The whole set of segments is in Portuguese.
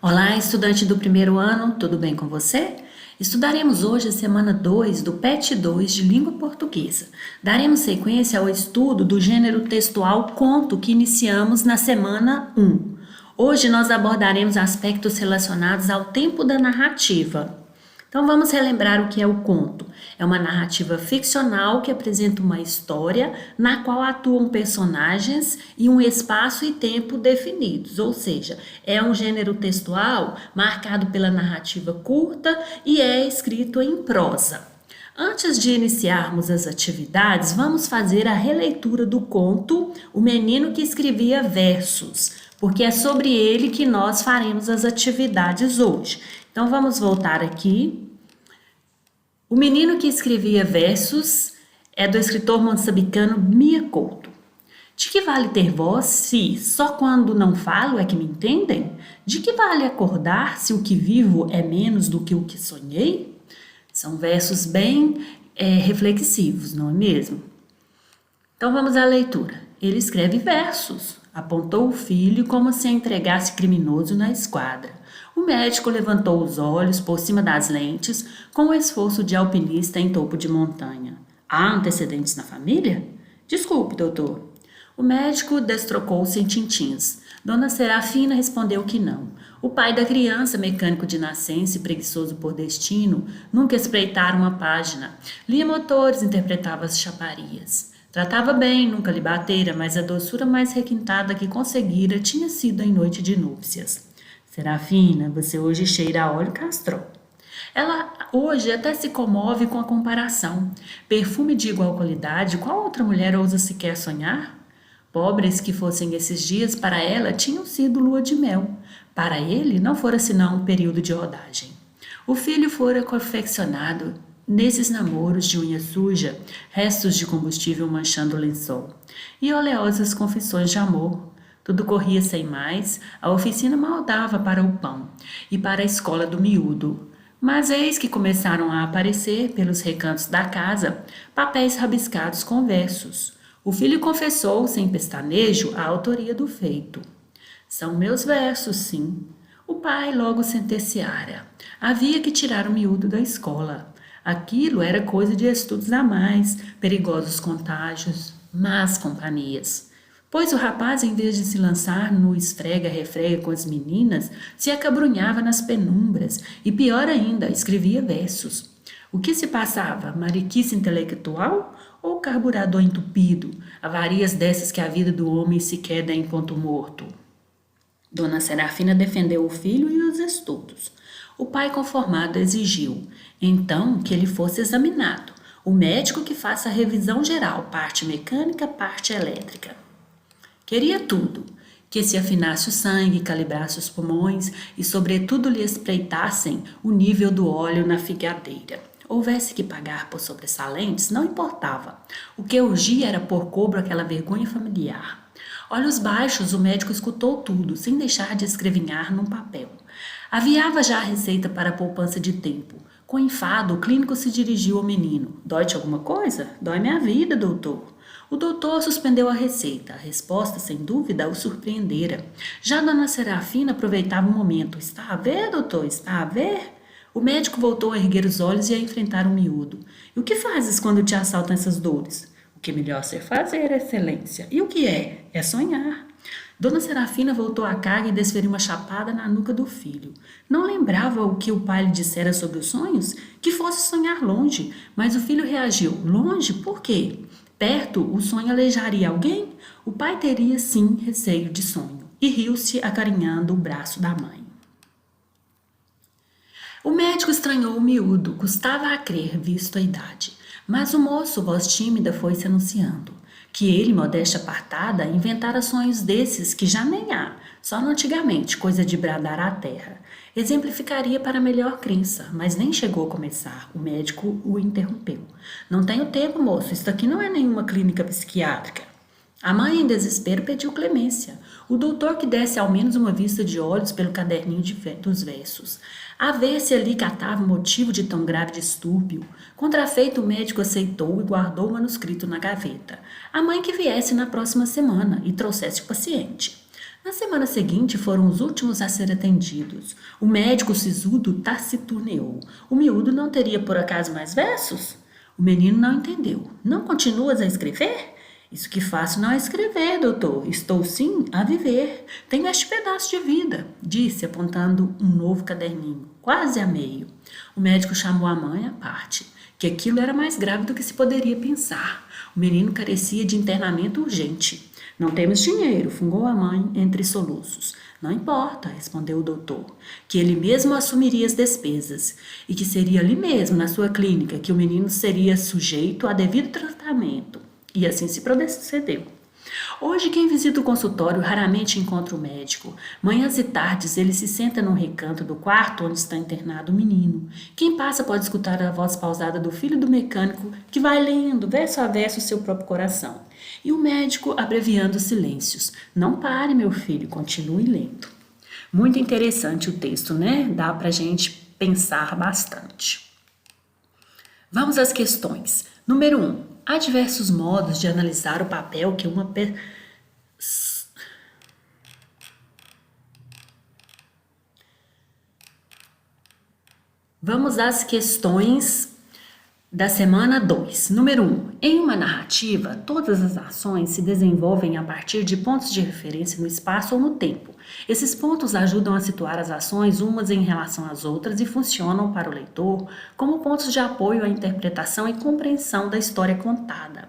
Olá, estudante do primeiro ano, tudo bem com você? Estudaremos hoje a semana 2 do PET 2 de Língua Portuguesa. Daremos sequência ao estudo do gênero textual conto que iniciamos na semana 1. Hoje nós abordaremos aspectos relacionados ao tempo da narrativa. Então vamos relembrar o que é o conto. É uma narrativa ficcional que apresenta uma história na qual atuam personagens e um espaço e tempo definidos, ou seja, é um gênero textual marcado pela narrativa curta e é escrito em prosa. Antes de iniciarmos as atividades, vamos fazer a releitura do conto O Menino que Escrevia Versos, porque é sobre ele que nós faremos as atividades hoje. Então vamos voltar aqui. O Menino que Escrevia Versos é do escritor moçambicano Mia Couto. De que vale ter voz se só quando não falo é que me entendem? De que vale acordar se o que vivo é menos do que o que sonhei? São versos bem reflexivos, não é mesmo? Então vamos à leitura. Ele escreve versos. Apontou o filho como se entregasse criminoso na esquadra. O médico levantou os olhos por cima das lentes com o esforço de alpinista em topo de montanha. Há antecedentes na família? Desculpe, doutor. O médico destrocou-se em tintins. Dona Serafina respondeu que não. O pai da criança, mecânico de nascença e preguiçoso por destino, nunca espreitara uma página. Lia motores, interpretava as chaparias. Tratava bem, nunca lhe batera, mas a doçura mais requintada que conseguira tinha sido em noite de núpcias. Serafina, você hoje cheira a óleo castrol. Ela hoje até se comove com a comparação. Perfume de igual qualidade, qual outra mulher ousa sequer sonhar? Pobres que fossem esses dias, para ela tinham sido lua de mel. Para ele, não fora senão um período de rodagem. O filho fora confeccionado nesses namoros de unha suja, restos de combustível manchando o lençol, e oleosas confissões de amor. Tudo corria sem mais, a oficina mal dava para o pão e para a escola do miúdo. Mas eis que começaram a aparecer, pelos recantos da casa, papéis rabiscados com versos. O filho confessou, sem pestanejo, a autoria do feito. São meus versos, sim. O pai logo sentenciara. Havia que tirar o miúdo da escola. Aquilo era coisa de estudos a mais, perigosos contágios, más companhias. Pois o rapaz, em vez de se lançar no esfrega-refrega com as meninas, se acabrunhava nas penumbras e, pior ainda, escrevia versos. O que se passava? Mariquice intelectual ou carburador entupido? Avarias dessas que a vida do homem se queda em ponto morto. Dona Serafina defendeu o filho e os estudos. O pai conformado exigiu, então, que ele fosse examinado. O médico que faça a revisão geral, parte mecânica, parte elétrica. Queria tudo, que se afinasse o sangue, calibrasse os pulmões e, sobretudo, lhe espreitassem o nível do óleo na figadeira. Houvesse que pagar por sobressalentes, não importava. O que urgia era pôr cobro àquela vergonha familiar. Olhos baixos, o médico escutou tudo, sem deixar de escrevinhar num papel. Aviava já a receita para a poupança de tempo. Com enfado, o clínico se dirigiu ao menino. Dói-te alguma coisa? Dói minha vida, doutor. O doutor suspendeu a receita. A resposta, sem dúvida, o surpreendera. Já Dona Serafina aproveitava o momento. Está a ver, doutor? Está a ver? O médico voltou a erguer os olhos e a enfrentar o miúdo. E o que fazes quando te assaltam essas dores? O que melhor ser fazer, excelência. E o que é? É sonhar. Dona Serafina voltou à carga e desferiu uma chapada na nuca do filho. Não lembrava o que o pai lhe dissera sobre os sonhos? Que fosse sonhar longe. Mas o filho reagiu. Longe? Por quê? Perto, o sonho aleijaria alguém? O pai teria, sim, receio de sonho. E riu-se acarinhando o braço da mãe. O médico estranhou o miúdo. Custava a crer, visto a idade. Mas o moço, voz tímida, foi-se anunciando. Que ele, modéstia apartada, inventara sonhos desses que já nem há, só no antigamente, coisa de bradar à terra. Exemplificaria para melhor crença, mas nem chegou a começar. O médico o interrompeu. Não tenho tempo, moço, isto aqui não é nenhuma clínica psiquiátrica. A mãe, em desespero, pediu clemência. O doutor que desse ao menos uma vista de olhos pelo caderninho dos versos. A ver se ali catava o motivo de tão grave distúrbio. Contrafeito, o médico aceitou e guardou o manuscrito na gaveta. A mãe que viesse na próxima semana e trouxesse o paciente. Na semana seguinte foram os últimos a ser atendidos. O médico sisudo taciturneou. O miúdo não teria por acaso mais versos? O menino não entendeu. Não continuas a escrever? Isso que faço não é escrever, doutor. Estou sim a viver. Tenho este pedaço de vida, disse, apontando um novo caderninho, quase a meio. O médico chamou a mãe à parte, que aquilo era mais grave do que se poderia pensar. O menino carecia de internamento urgente. Não temos dinheiro, fungou a mãe entre soluços. Não importa, respondeu o doutor, que ele mesmo assumiria as despesas e que seria ali mesmo, na sua clínica, que o menino seria sujeito a devido tratamento. E assim se procedeu. Hoje, quem visita o consultório raramente encontra o médico. Manhãs e tardes, ele se senta num recanto do quarto onde está internado o menino. Quem passa pode escutar a voz pausada do filho do mecânico, que vai lendo, verso a verso, o seu próprio coração. E o médico abreviando os silêncios. Não pare, meu filho, continue lendo. Muito interessante o texto, né? Dá pra gente pensar bastante. Vamos às questões. Número 1. Há diversos modos de analisar o papel que uma Vamos às questões da semana 2. Número 1. Em uma narrativa, todas as ações se desenvolvem a partir de pontos de referência no espaço ou no tempo. Esses pontos ajudam a situar as ações umas em relação às outras e funcionam para o leitor como pontos de apoio à interpretação e compreensão da história contada.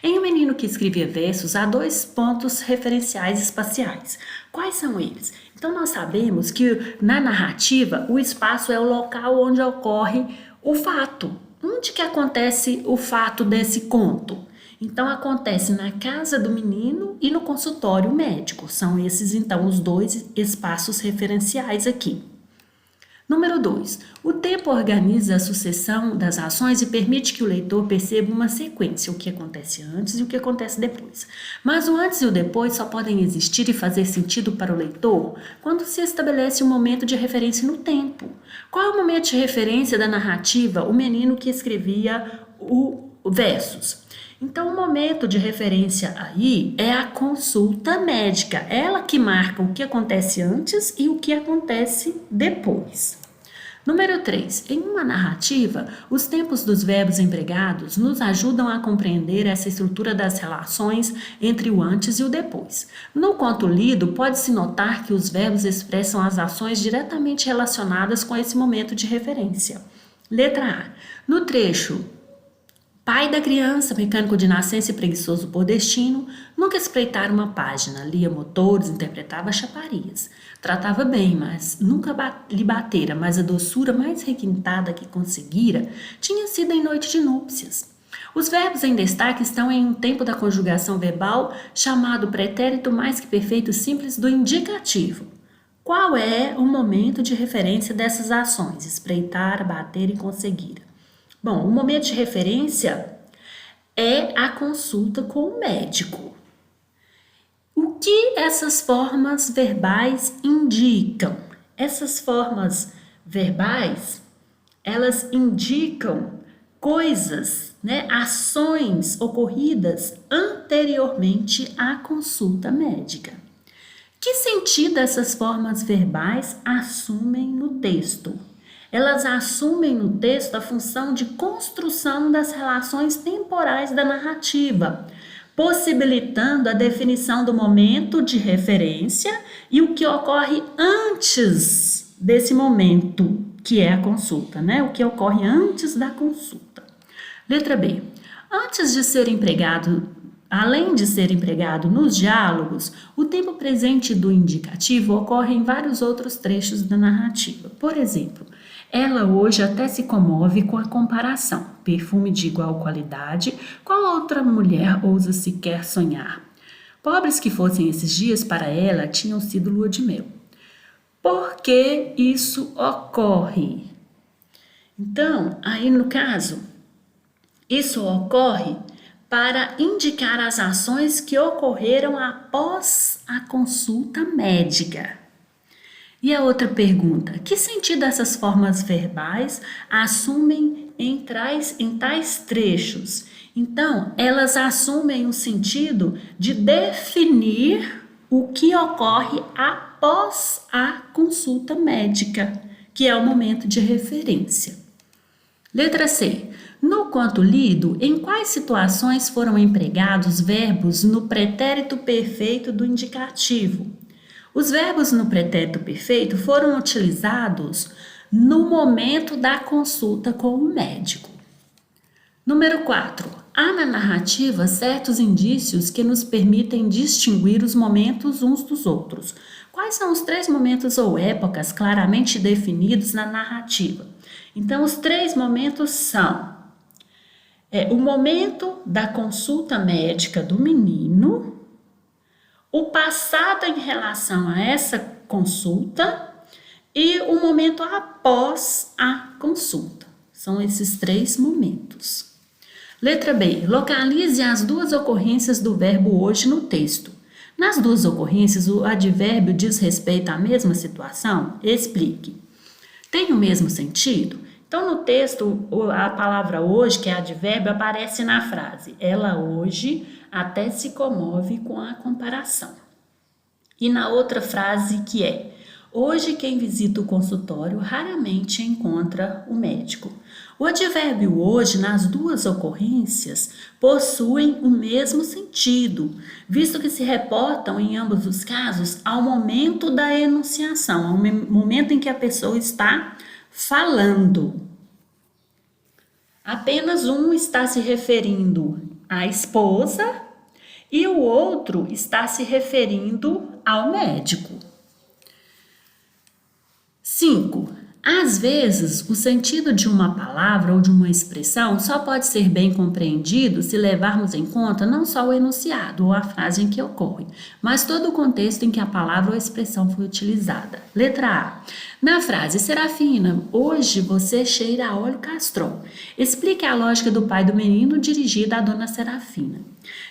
Em O Menino que Escrevia Versos, há 2 pontos referenciais espaciais. Quais são eles? Então, nós sabemos que na narrativa, o espaço é o local onde ocorre o fato. Onde que acontece o fato desse conto? Então, acontece na casa do menino e no consultório médico. São esses, então, os 2 espaços referenciais aqui. Número 2. O tempo organiza a sucessão das ações e permite que o leitor perceba uma sequência, o que acontece antes e o que acontece depois. Mas o antes e o depois só podem existir e fazer sentido para o leitor quando se estabelece um momento de referência no tempo. Qual é o momento de referência da narrativa O Menino que Escrevia Versos? Então, o momento de referência aí é a consulta médica, ela que marca o que acontece antes e o que acontece depois. Número 3. Em uma narrativa, os tempos dos verbos empregados nos ajudam a compreender essa estrutura das relações entre o antes e o depois. No conto lido, pode-se notar que os verbos expressam as ações diretamente relacionadas com esse momento de referência. Letra A. No trecho pai da criança, mecânico de nascença e preguiçoso por destino, nunca espreitara uma página, lia motores, interpretava chaparias. Tratava bem, mas nunca lhe batera, mas a doçura mais requintada que conseguira tinha sido em noite de núpcias. Os verbos em destaque estão em um tempo da conjugação verbal chamado pretérito mais que perfeito simples do indicativo. Qual é o momento de referência dessas ações? Espreitar, bater e conseguir. Bom, o momento de referência é a consulta com o médico. O que essas formas verbais indicam? Essas formas verbais, elas indicam coisas, né, ações ocorridas anteriormente à consulta médica. Que sentido essas formas verbais assumem no texto? Elas assumem no texto a função de construção das relações temporais da narrativa, possibilitando a definição do momento de referência e o que ocorre antes desse momento, que é a consulta, né? O que ocorre antes da consulta. Letra B. Antes de ser empregado, além de ser empregado nos diálogos, o tempo presente do indicativo ocorre em vários outros trechos da narrativa. Por exemplo, ela hoje até se comove com a comparação. Perfume de igual qualidade, qual outra mulher ousa sequer sonhar? Pobres que fossem esses dias para ela, tinham sido lua de mel. Por que isso ocorre? Então, aí no caso, isso ocorre para indicar as ações que ocorreram após a consulta médica. E a outra pergunta, que sentido essas formas verbais assumem em tais trechos? Então, elas assumem o sentido de definir o que ocorre após a consulta médica, que é o momento de referência. Letra C. No conto lido, em quais situações foram empregados verbos no pretérito perfeito do indicativo? Os verbos no pretérito perfeito foram utilizados no momento da consulta com o médico. Número 4. Há na narrativa certos indícios que nos permitem distinguir os momentos uns dos outros. Quais são os 3 momentos ou épocas claramente definidos na narrativa? Então, os 3 momentos são o momento da consulta médica do menino, o passado em relação a essa consulta e o momento após a consulta. São esses 3 momentos. Letra B. Localize as 2 ocorrências do verbo hoje no texto. Nas 2 ocorrências, o advérbio diz respeito à mesma situação? Explique. Tem o mesmo sentido? Então, no texto, a palavra hoje, que é advérbio, aparece na frase. Ela hoje até se comove com a comparação. E na outra frase, que é: hoje quem visita o consultório raramente encontra o médico. O advérbio hoje, nas 2 ocorrências, possuem o mesmo sentido, visto que se reportam em ambos os casos ao momento da enunciação, ao momento em que a pessoa está falando. Apenas um está se referindo à esposa e o outro está se referindo ao médico. 5. Às vezes, o sentido de uma palavra ou de uma expressão só pode ser bem compreendido se levarmos em conta não só o enunciado ou a frase em que ocorre, mas todo o contexto em que a palavra ou a expressão foi utilizada. Letra A. Na frase: Serafina, hoje você cheira a óleo castrol. Explique a lógica do pai do menino dirigida à dona Serafina.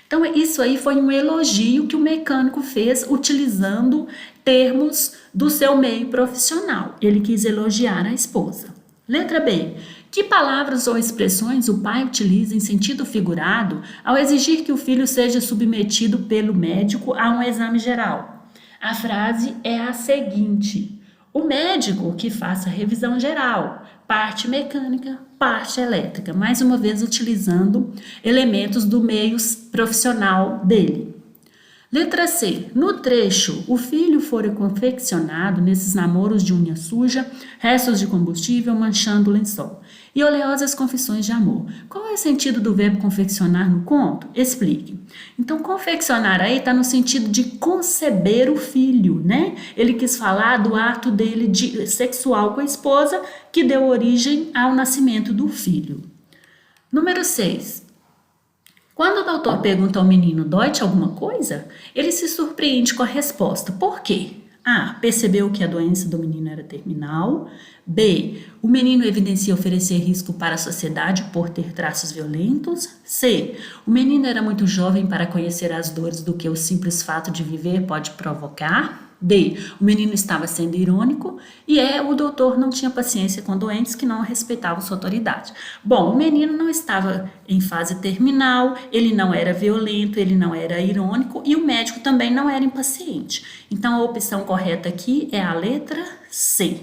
Então, isso aí foi um elogio que o mecânico fez utilizando termos do seu meio profissional. Ele quis elogiar a esposa. Letra B. Que palavras ou expressões o pai utiliza em sentido figurado ao exigir que o filho seja submetido pelo médico a um exame geral? A frase é a seguinte: o médico que faça revisão geral, parte mecânica, parte elétrica, mais uma vez utilizando elementos do meio profissional dele. Letra C. No trecho, o filho fora confeccionado nesses namoros de unha suja, restos de combustível manchando o lençol e oleosas confissões de amor. Qual é o sentido do verbo confeccionar no conto? Explique. Então, confeccionar aí está no sentido de conceber o filho, né? Ele quis falar do ato dele sexual com a esposa que deu origem ao nascimento do filho. Número 6. Quando o doutor pergunta ao menino: dói-te alguma coisa? Ele se surpreende com a resposta. Por quê? A. Percebeu que a doença do menino era terminal. B. O menino evidencia oferecer risco para a sociedade por ter traços violentos. C. O menino era muito jovem para conhecer as dores do que o simples fato de viver pode provocar. D. O menino estava sendo irônico. E E. O doutor não tinha paciência com doentes que não respeitavam sua autoridade. Bom, o menino não estava em fase terminal, ele não era violento, ele não era irônico e o médico também não era impaciente. Então, a opção correta aqui é a letra C.